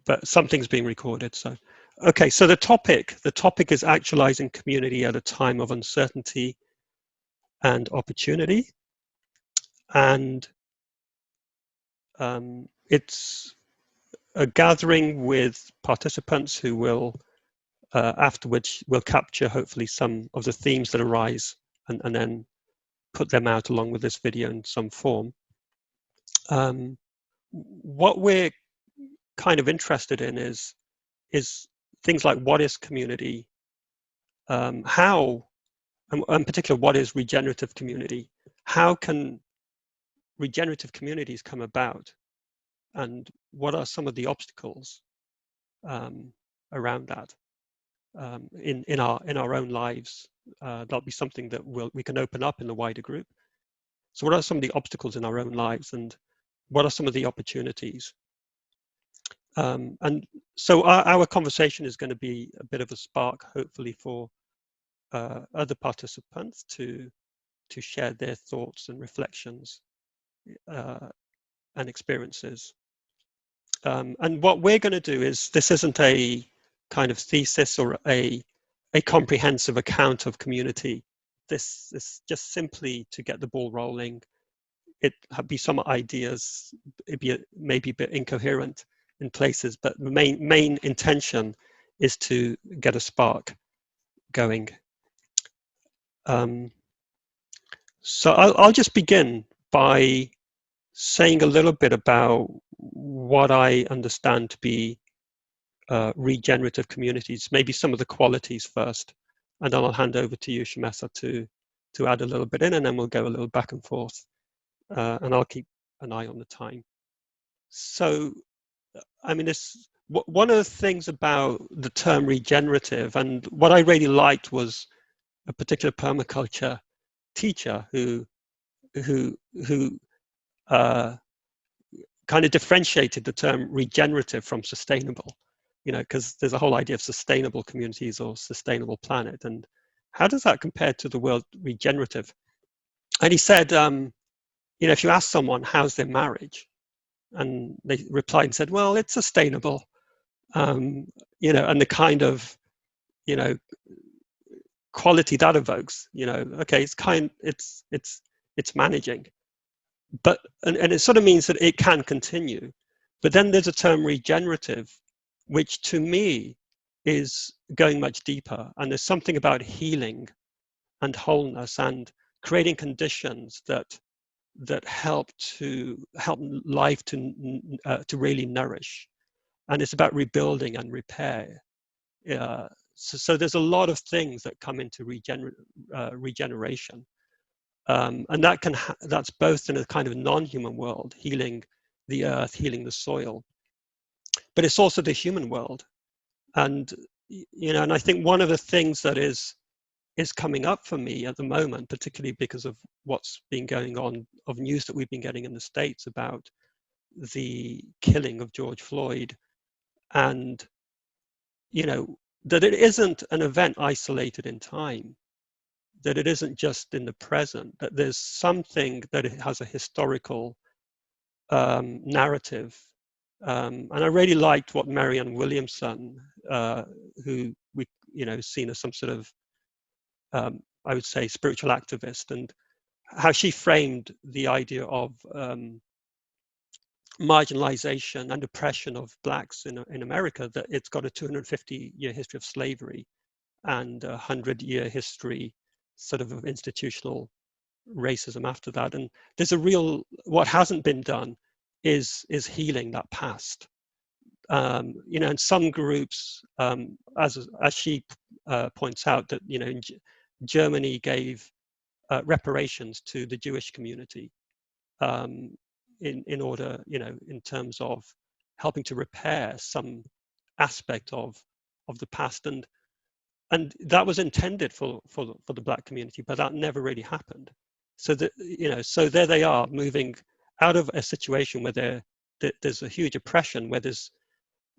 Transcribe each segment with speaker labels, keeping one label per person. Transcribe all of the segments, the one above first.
Speaker 1: but something's being recorded. So, okay. So the topic is actualizing community at a time of uncertainty and opportunity, and it's a gathering with participants who will, afterwards, will capture hopefully some of the themes that arise, and then put them out along with this video in some form. What we're kind of interested in is things like what is community, how, and in particular, what is regenerative community? How can regenerative communities come about? And what are some of the obstacles around that in our own lives? That'll be something that we can open up in the wider group. So what are some of the obstacles in our own lives, and what are some of the opportunities? And so our conversation is going to be a bit of a spark, hopefully, for other participants to share their thoughts and reflections and experiences. And what we're going to do is, this isn't a kind of thesis or a comprehensive account of community. This is just simply to get the ball rolling. It be some ideas, maybe a bit incoherent in places, but the main intention is to get a spark going. So I'll just begin by saying a little bit about what I understand to be regenerative communities, maybe some of the qualities first, and then I'll hand over to you, Shumaisa, to add a little bit in, and then we'll go a little back and forth, and I'll keep an eye on the time. So, I mean, one of the things about the term regenerative, and what I really liked was a particular permaculture teacher who kind of differentiated the term regenerative from sustainable, you know, because there's a whole idea of sustainable communities or sustainable planet, and how does that compare to the word regenerative? And he said, you know, if you ask someone how's their marriage, and they replied and said, well, it's sustainable, you know, and the kind of, you know, quality that evokes, you know, okay, it's managing, but and it sort of means that it can continue. But then there's a term regenerative, which to me is going much deeper, and there's something about healing and wholeness and creating conditions that help life to really nourish, and it's about rebuilding and repair. So there's a lot of things that come into regeneration, and that's both in a kind of non-human world, healing the earth, healing the soil, but it's also the human world. And you know, and I think one of the things that is coming up for me at the moment, particularly because of what's been going on, of news that we've been getting in the States about the killing of George Floyd, and you know, that it isn't an event isolated in time, that it isn't just in the present, that there's something that it has a historical narrative. And I really liked what Marianne Williamson, who we, you know, seen as some sort of, I would say, spiritual activist, and how she framed the idea of marginalization and oppression of blacks in America, that it's got a 250-year history of slavery and a 100-year history sort of institutional racism after that. And there's a real, what hasn't been done is healing that past. You know, in some groups, as she points out, that, you know, Germany gave reparations to the Jewish community in order, you know, in terms of helping to repair some aspect of the past, and that was intended for the black community, but that never really happened. So that, you know, so there they are, moving out of a situation where there's a huge oppression, where there's,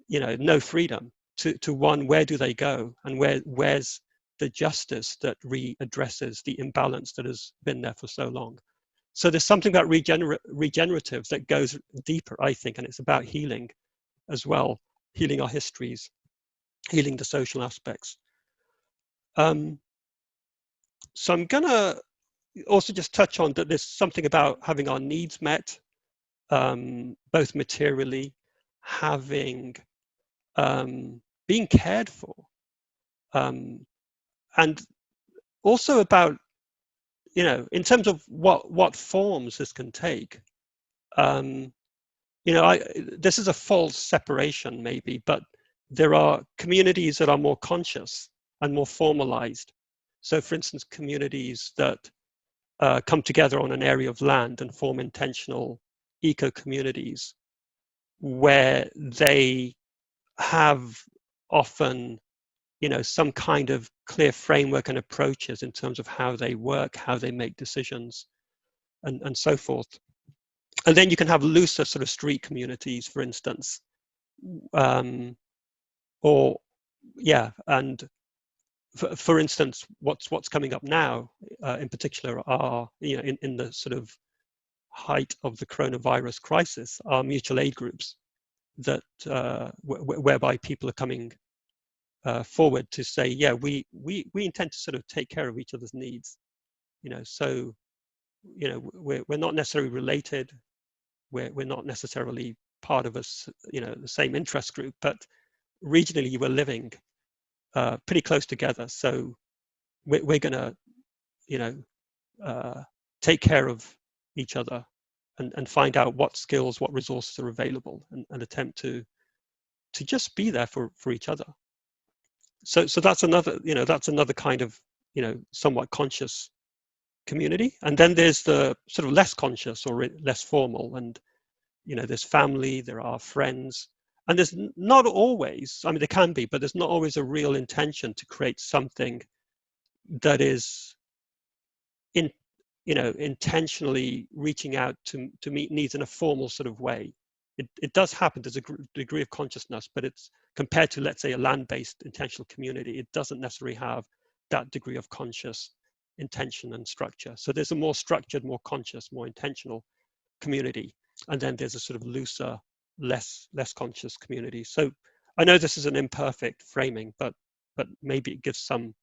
Speaker 1: you know, no freedom, to one, where do they go, and where's the justice that readdresses the imbalance that has been there for so long. So there's something about regenerative that goes deeper, I think, and it's about healing as well, healing our histories, healing the social aspects. So I'm gonna also just touch on that there's something about having our needs met, both materially, having being cared for, and also about, you know, in terms of what forms this can take. You know, this is a false separation maybe, but there are communities that are more conscious and more formalized. So for instance, communities that come together on an area of land and form intentional eco-communities where they have often, you know, some kind of clear framework and approaches in terms of how they work, how they make decisions, and so forth. And then you can have looser sort of street communities, for instance, or yeah, and for instance, what's coming up now, in particular, are, you know, in the sort of height of the coronavirus crisis, are mutual aid groups that whereby people are coming forward to say, yeah, we intend to sort of take care of each other's needs, you know. So, you know, we're not necessarily related, we're not necessarily part of us, you know, the same interest group, but regionally we're living pretty close together. So we're gonna, you know, take care of each other and find out what skills, what resources are available, and attempt to just be there for each other. So that's another, you know, that's another kind of, you know, somewhat conscious community. And then there's the sort of less conscious or less formal, and, you know, there's family, there are friends, and there's not always, I mean, there can be, but there's not always a real intention to create something that is in, you know, intentionally reaching out to meet needs in a formal sort of way. It does happen, there's a degree of consciousness, but it's compared to, let's say, a land-based intentional community, it doesn't necessarily have that degree of conscious intention and structure. So there's a more structured, more conscious, more intentional community. And then there's a sort of looser, less conscious community. So I know this is an imperfect framing, but maybe it gives some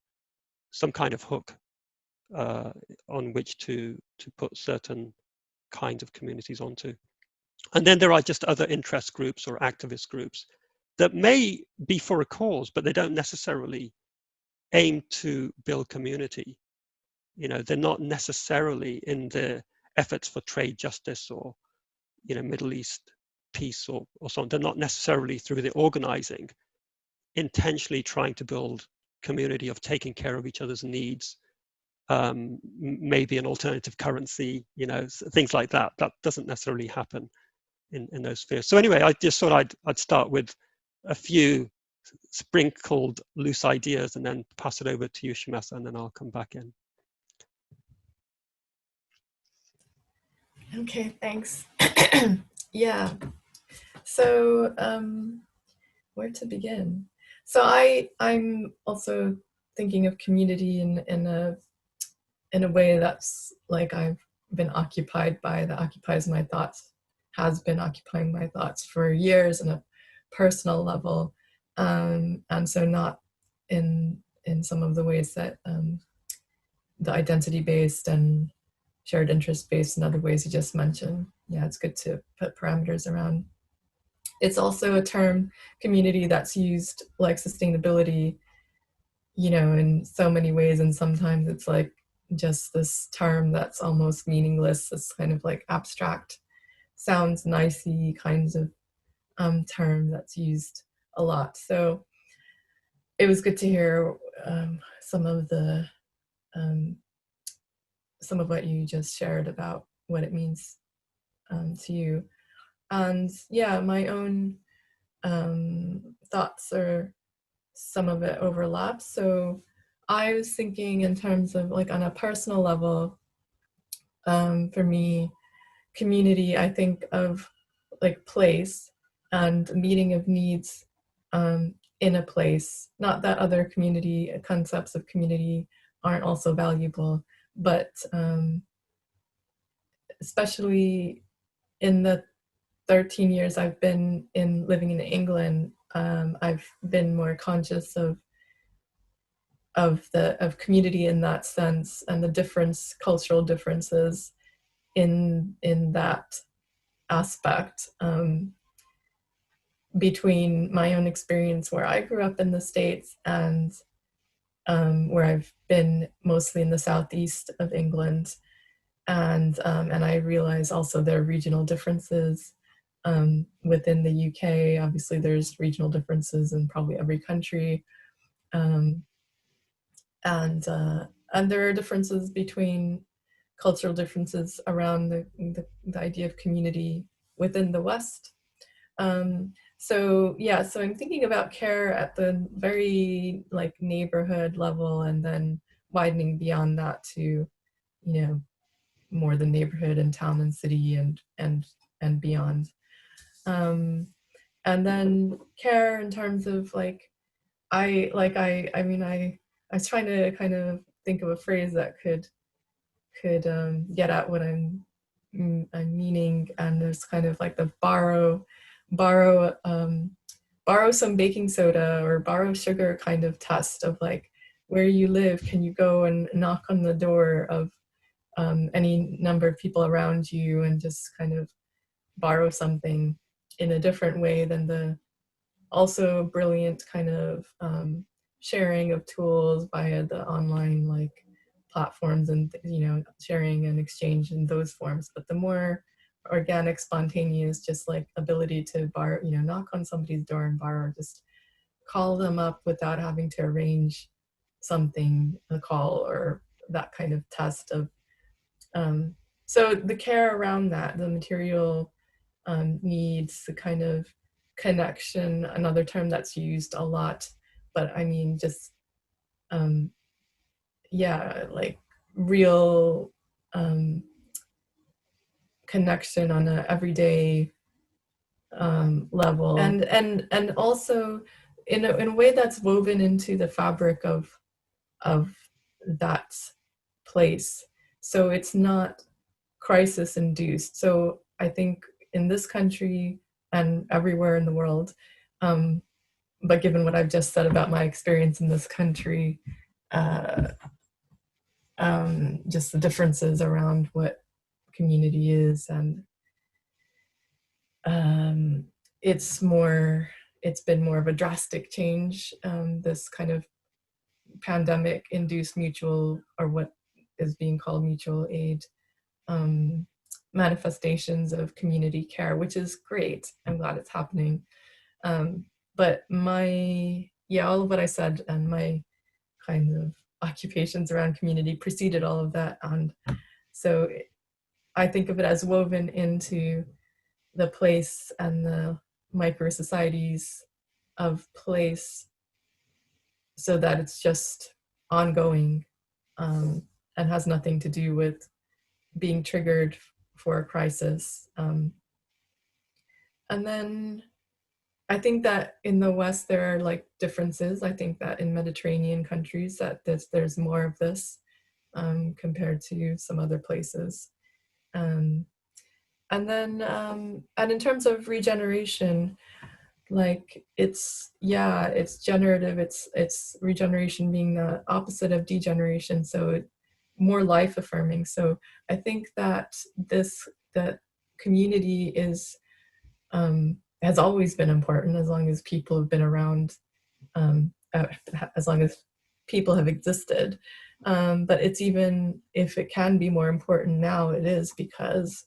Speaker 1: kind of hook on which to put certain kinds of communities onto. And then there are just other interest groups or activist groups that may be for a cause, but they don't necessarily aim to build community. You know, they're not necessarily in the efforts for trade justice or, you know, Middle East peace or so on. They're not necessarily through the organizing intentionally trying to build community of taking care of each other's needs, maybe an alternative currency, you know, things like that. That doesn't necessarily happen in those spheres. So anyway, I just thought I'd start with a few sprinkled loose ideas and then pass it over to you, Shumaisa, and then I'll come back in.
Speaker 2: Okay, thanks. Yeah. So where to begin? So I'm also thinking of community in a way that's like I've been occupied by, that occupies my thoughts, has been occupying my thoughts for years on a personal level, and so not in some of the ways that the identity-based and shared interest-based and other ways you just mentioned. Yeah, it's good to put parameters around. It's also a term, community, that's used like sustainability, you know, in so many ways, and sometimes it's like just this term that's almost meaningless, this kind of like abstract, sounds nicey kinds of term that's used a lot. So it was good to hear some of what you just shared about what it means to you. And yeah, my own thoughts, or some of it overlaps. So I was thinking in terms of like on a personal level, for me, community, I think of like place and meeting of needs in a place. Not that other community concepts of community aren't also valuable, but especially in the 13 years I've been living in England, I've been more conscious of community in that sense, and the cultural differences in that aspect, between my own experience where I grew up in the States and where I've been mostly in the southeast of England. And I realize also there are regional differences within the UK. Obviously, there's regional differences in probably every country, um, and there are differences between cultural differences around the idea of community within the West. So yeah, so I'm thinking about care at the very like neighborhood level, and then widening beyond that to, you know, more the neighborhood and town and city and beyond. Um, and then care in terms of like I mean I was trying to kind of think of a phrase that could get at what I'm meaning, and there's kind of like the borrow borrow some baking soda or borrow sugar kind of test of like, where you live, can you go and knock on the door of any number of people around you and just kind of borrow something in a different way than the also brilliant kind of sharing of tools via the online like platforms, and sharing and exchange in those forms. But the more organic, spontaneous, just like ability to borrow, knock on somebody's door and borrow, just call them up without having to arrange something, a call or that kind of test of so the care around that, the material needs, the kind of connection, another term that's used a lot, but I mean just like real connection on an everyday level, and also in a way that's woven into the fabric of that place. So it's not crisis induced. So I think in this country and everywhere in the world, but given what I've just said about my experience in this country, just the differences around what community is, and it's been more of a drastic change, this kind of pandemic induced mutual, or what is being called mutual aid, manifestations of community care, which is great. I'm glad it's happening. But all of what I said and my kind of occupations around community preceded all of that. And so I think of it as woven into the place and the micro societies of place, so that it's just ongoing, and has nothing to do with being triggered for a crisis. And then I think that in the West there are like differences. I think that in Mediterranean countries that there's more of this compared to some other places. And then and in terms of regeneration, like it's generative, it's regeneration being the opposite of degeneration, so more life affirming. So I think that that community is has always been important, as long as people have been around, as long as people have existed, but it's, even if it can be more important now, it is because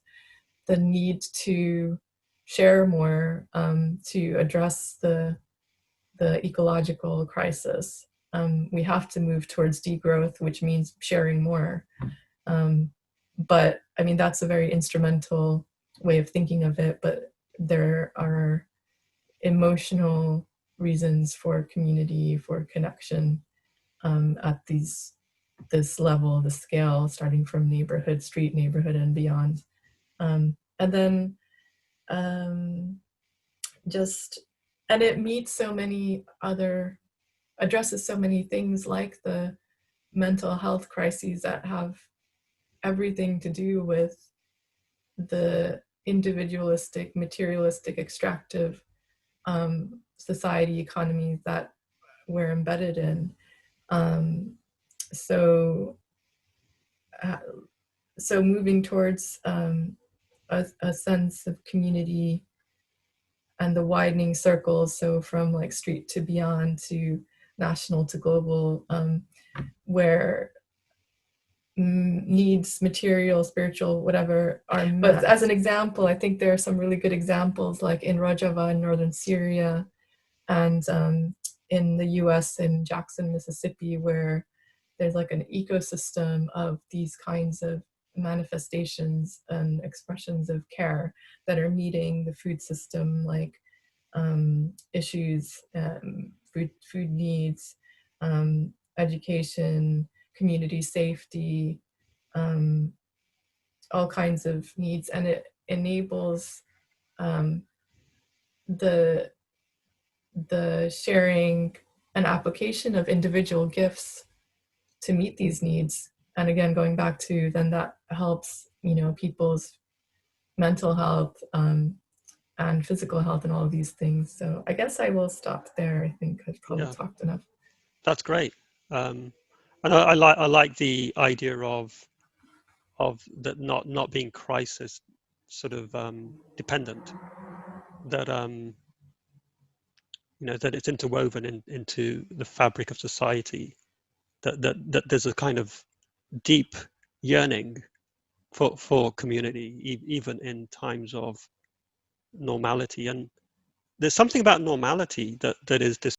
Speaker 2: the need to share more, to address the ecological crisis. We have to move towards degrowth, which means sharing more. But I mean, that's a very instrumental way of thinking of it, but there are emotional reasons for community, for connection, at this level, the scale, starting from neighborhood, street neighborhood, and beyond. And then and it meets so many other, addresses so many things, like the mental health crises that have everything to do with the individualistic, materialistic, extractive society, economies that we're embedded in. So moving towards a sense of community and the widening circles, so from like street to beyond to national to global, where needs, material, spiritual, whatever, are met. But as an example, I think there are some really good examples, like in Rojava in northern Syria, and in the US in Jackson, Mississippi, where there's like an ecosystem of these kinds of manifestations and expressions of care that are meeting the food system, like issues, food needs, education, community safety, all kinds of needs, and it enables the sharing and application of individual gifts to meet these needs. And again, going back to then that helps, people's mental health and physical health and all of these things. So I guess I will stop there. I think I've probably talked enough.
Speaker 1: That's great. And I like the idea of that not being crisis sort of dependent, that that it's interwoven into the fabric of society, that there's a kind of deep yearning for community, even in times of normality. And there's something about normality that is